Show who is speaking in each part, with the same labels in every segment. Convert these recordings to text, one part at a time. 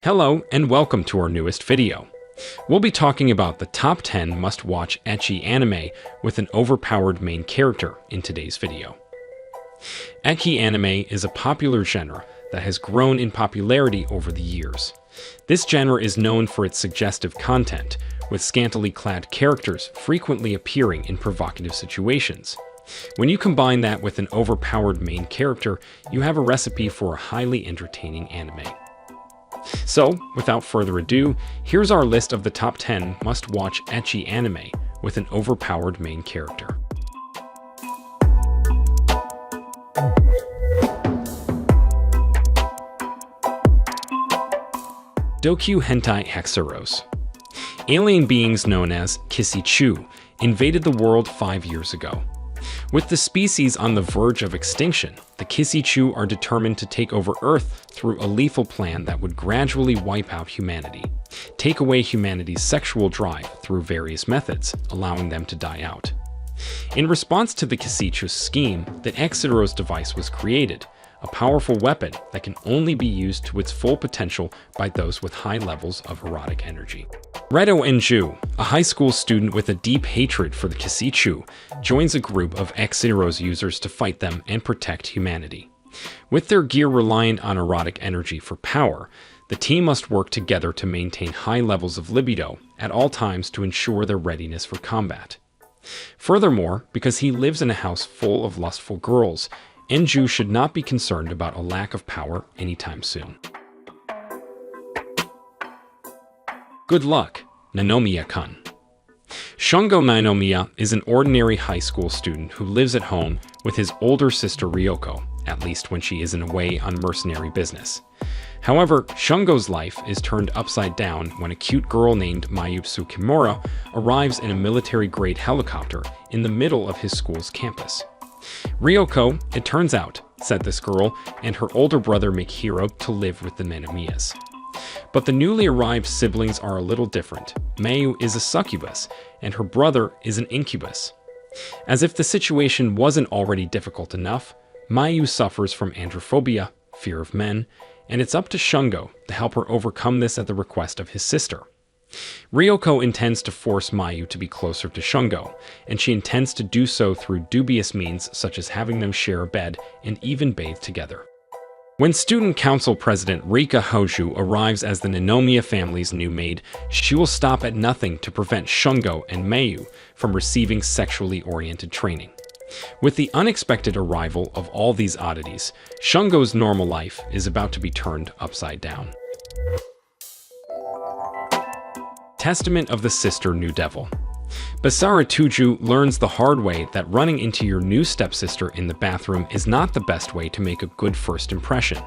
Speaker 1: Hello and welcome to our newest video. We'll be talking about the top 10 must-watch ecchi anime with an overpowered main character in today's video. Ecchi anime is a popular genre that has grown in popularity over the years. This genre is known for its suggestive content, with scantily clad characters frequently appearing in provocative situations. When you combine that with an overpowered main character, you have a recipe for a highly entertaining anime. So, without further ado, here's our list of the top 10 must-watch ecchi anime with an overpowered main character. Dokyuu Hentai HxEros. Alien beings known as Kissy-chu invaded the world 5 years ago. With the species on the verge of extinction, the Kissy-chu are determined to take over Earth through a lethal plan that would gradually wipe out humanity, take away humanity's sexual drive through various methods, allowing them to die out. In response to the Kissy-chu's scheme, the HxEros device was created, a powerful weapon that can only be used to its full potential by those with high levels of erotic energy. Reto Enju, a high school student with a deep hatred for the Kissy-chu, joins a group of HxEros users to fight them and protect humanity. With their gear reliant on erotic energy for power, the team must work together to maintain high levels of libido at all times to ensure their readiness for combat. Furthermore, because he lives in a house full of lustful girls, Enju should not be concerned about a lack of power anytime soon. Good luck, Ninomiya-kun. Shungo Ninomiya is an ordinary high school student who lives at home with his older sister Ryoko, at least when she isn't away on mercenary business. However, Shungo's life is turned upside down when a cute girl named Mayu Tsukimura arrives in a military-grade helicopter in the middle of his school's campus. Ryoko, it turns out, said this girl, and her older brother make Hiro to live with the Ninomiyas. But the newly arrived siblings are a little different. Mayu is a succubus, and her brother is an incubus. As if the situation wasn't already difficult enough, Mayu suffers from androphobia, fear of men, and it's up to Shungo to help her overcome this at the request of his sister. Ryoko intends to force Mayu to be closer to Shungo, and she intends to do so through dubious means such as having them share a bed and even bathe together. When Student Council President Rika Hoju arrives as the Ninomiya family's new maid, she will stop at nothing to prevent Shungo and Mayu from receiving sexually oriented training. With the unexpected arrival of all these oddities, Shungo's normal life is about to be turned upside down. Testament of the Sister New Devil. Basara Tuju learns the hard way that running into your new stepsister in the bathroom is not the best way to make a good first impression.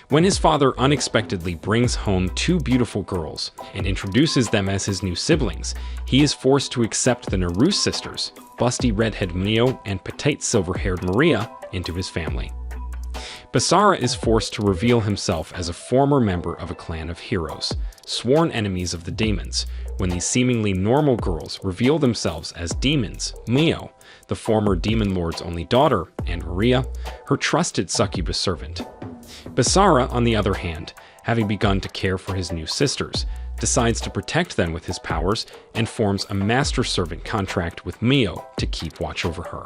Speaker 1: When his father unexpectedly brings home two beautiful girls and introduces them as his new siblings, he is forced to accept the Naru sisters, busty redhead Mio and petite silver-haired Maria, into his family. Basara is forced to reveal himself as a former member of a clan of heroes, sworn enemies of the demons, when these seemingly normal girls reveal themselves as demons, Mio, the former demon lord's only daughter, and Maria, her trusted succubus servant. Basara, on the other hand, having begun to care for his new sisters, decides to protect them with his powers and forms a master-servant contract with Mio to keep watch over her.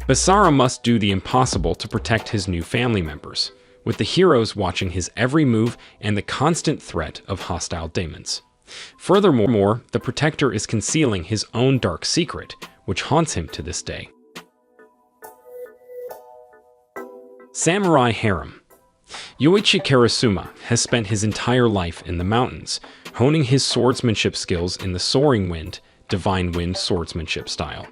Speaker 1: Basara must do the impossible to protect his new family members, with the heroes watching his every move and the constant threat of hostile demons. Furthermore, the protector is concealing his own dark secret, which haunts him to this day. Samurai Harem. Yoichi Karasuma has spent his entire life in the mountains, honing his swordsmanship skills in the Soaring Wind, Divine Wind swordsmanship style.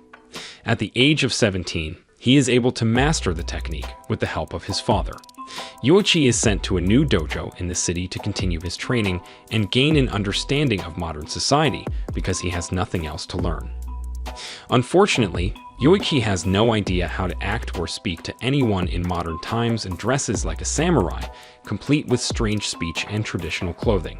Speaker 1: At the age of 17, he is able to master the technique with the help of his father. Yoichi is sent to a new dojo in the city to continue his training and gain an understanding of modern society because he has nothing else to learn. Unfortunately, Yoichi has no idea how to act or speak to anyone in modern times and dresses like a samurai, complete with strange speech and traditional clothing.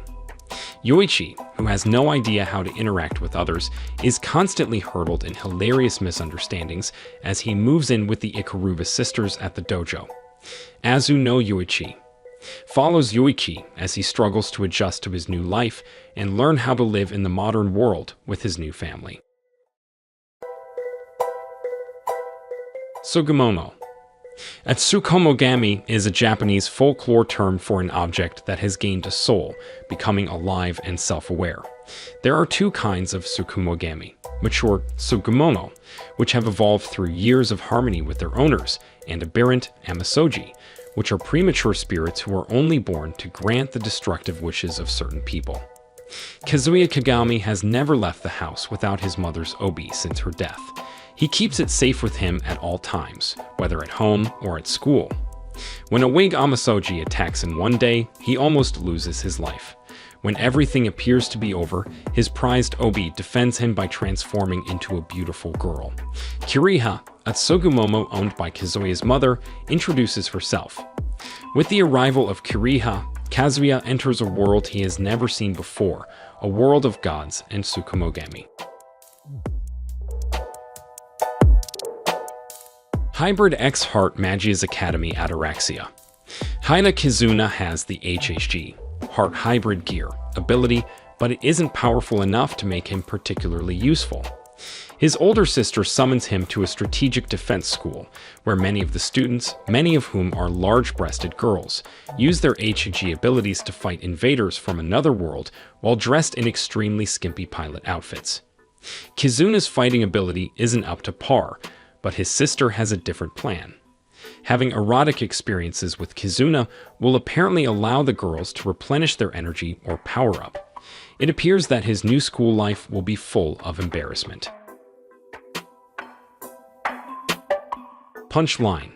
Speaker 1: Yoichi, who has no idea how to interact with others, is constantly hurtled in hilarious misunderstandings as he moves in with the Ikaruba sisters at the dojo. Azu no Yoichi. follows Yoichi as he struggles to adjust to his new life and learn how to live in the modern world with his new family. Tsugumomo. A tsukomogami is a Japanese folklore term for an object that has gained a soul, becoming alive and self-aware. There are two kinds of tsukomogami: mature Tsugumomo, which have evolved through years of harmony with their owners, and aberrant Amasoji, which are premature spirits who are only born to grant the destructive wishes of certain people. Kazuya Kagami has never left the house without his mother's obi since her death. He keeps it safe with him at all times, whether at home or at school. When a wig Amasoji attacks him one day, he almost loses his life. When everything appears to be over, his prized obi defends him by transforming into a beautiful girl. Kiriha, a Tsugumomo owned by Kazuya's mother, introduces herself. With the arrival of Kiriha, Kazuya enters a world he has never seen before, a world of gods and tsukomogami. Hybrid X Heart Magias Academy Ataraxia. Hina Kizuna has the HxG, Heart Hybrid Gear, ability, but it isn't powerful enough to make him particularly useful. His older sister summons him to a strategic defense school, where many of the students, many of whom are large-breasted girls, use their HxG abilities to fight invaders from another world while dressed in extremely skimpy pilot outfits. Kizuna's fighting ability isn't up to par, but his sister has a different plan. Having erotic experiences with Kizuna will apparently allow the girls to replenish their energy or power up. It appears that his new school life will be full of embarrassment. Punchline.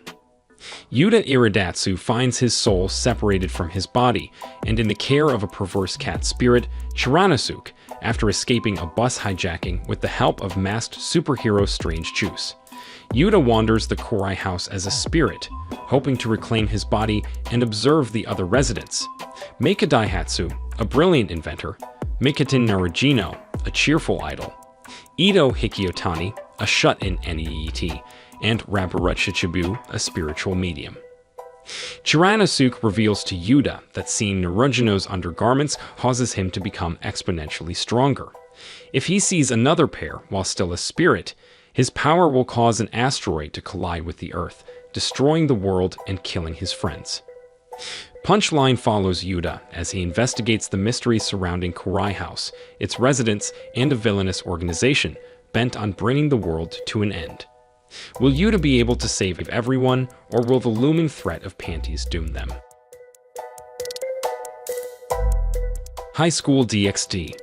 Speaker 1: Yuta Iridatsu finds his soul separated from his body and in the care of a perverse cat spirit, Chiranosuke, after escaping a bus hijacking with the help of masked superhero Strange Juice. Yuta wanders the Korai house as a spirit, hoping to reclaim his body and observe the other residents. Meika Daihatsu, a brilliant inventor, Mikaten Narajino, a cheerful idol, Ito Hikiotani, a shut-in NEET, and Rabarat Shichibu, a spiritual medium. Chiranosuke reveals to Yuta that seeing Narajino's undergarments causes him to become exponentially stronger. If he sees another pair while still a spirit, his power will cause an asteroid to collide with the Earth, destroying the world and killing his friends. Punchline follows Yuta as he investigates the mysteries surrounding Korai House, its residents, and a villainous organization bent on bringing the world to an end. Will Yuta be able to save everyone, or will the looming threat of panties doom them? School DxD.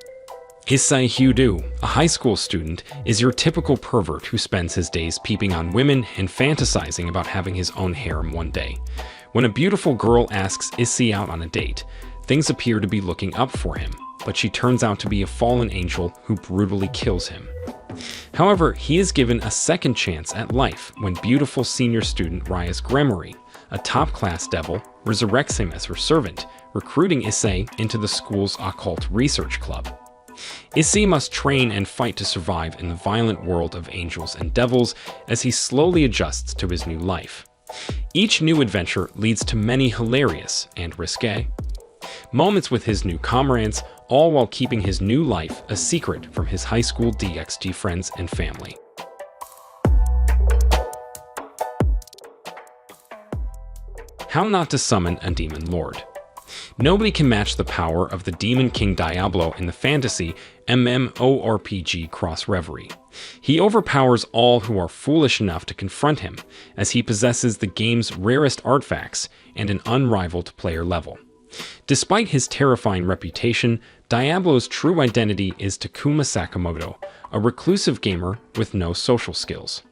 Speaker 1: Issei Hyudu, a high school student, is your typical pervert who spends his days peeping on women and fantasizing about having his own harem one day. When a beautiful girl asks Issei out on a date, things appear to be looking up for him, but she turns out to be a fallen angel who brutally kills him. However, he is given a second chance at life when beautiful senior student Rya's Gremory, a top-class devil, resurrects him as her servant, recruiting Issei into the school's occult research club. Issei must train and fight to survive in the violent world of angels and devils as he slowly adjusts to his new life. Each new adventure leads to many hilarious and risque moments with his new comrades, all while keeping his new life a secret from his high school DxD friends and family. How not to summon a demon lord. Nobody can match the power of the Demon King Diablo in the fantasy MMORPG Cross Reverie. He overpowers all who are foolish enough to confront him, as he possesses the game's rarest artifacts and an unrivaled player level. Despite his terrifying reputation, Diablo's true identity is Takuma Sakamoto, a reclusive gamer with no social skills.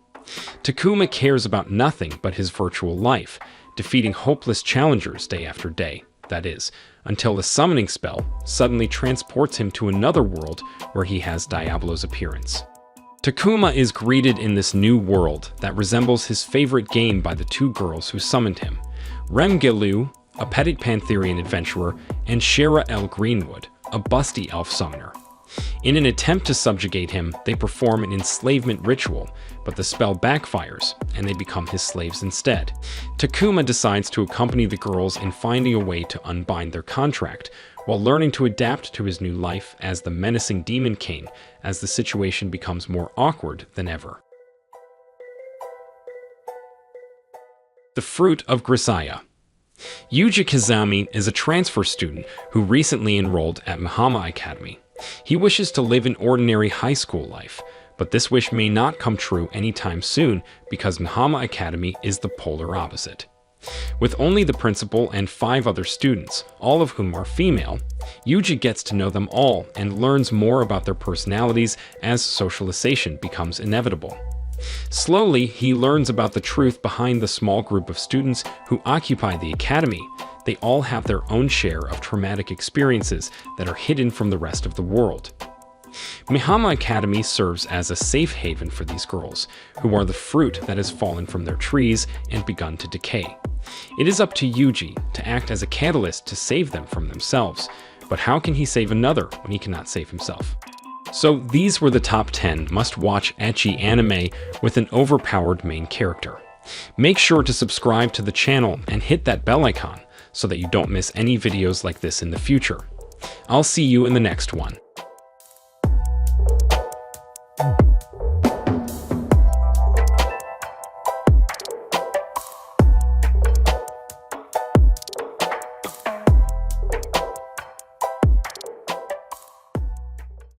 Speaker 1: Takuma cares about nothing but his virtual life, defeating hopeless challengers day after day. That is, until a summoning spell suddenly transports him to another world where he has Diablo's appearance. Takuma is greeted in this new world that resembles his favorite game by the two girls who summoned him, Remgilu, a petty Pantherian adventurer, and Shara L. Greenwood, a busty elf summoner. In an attempt to subjugate him, they perform an enslavement ritual, but the spell backfires, and they become his slaves instead. Takuma decides to accompany the girls in finding a way to unbind their contract, while learning to adapt to his new life as the menacing Demon King as the situation becomes more awkward than ever. The Fruit of Grisaia. Yuji Kazami is a transfer student who recently enrolled at Mihama Academy. He wishes to live an ordinary high school life, but this wish may not come true anytime soon because Mihama Academy is the polar opposite. With only the principal and 5 other students, all of whom are female, Yuji gets to know them all and learns more about their personalities as socialization becomes inevitable. Slowly, he learns about the truth behind the small group of students who occupy the academy. They all have their own share of traumatic experiences that are hidden from the rest of the world. Mihama Academy serves as a safe haven for these girls, who are the fruit that has fallen from their trees and begun to decay. It is up to Yuji to act as a catalyst to save them from themselves, but how can he save another when he cannot save himself? So these were the top 10 must-watch ecchi anime with an overpowered main character. Make sure to subscribe to the channel and hit that bell icon so that you don't miss any videos like this in the future. I'll see you in the next one.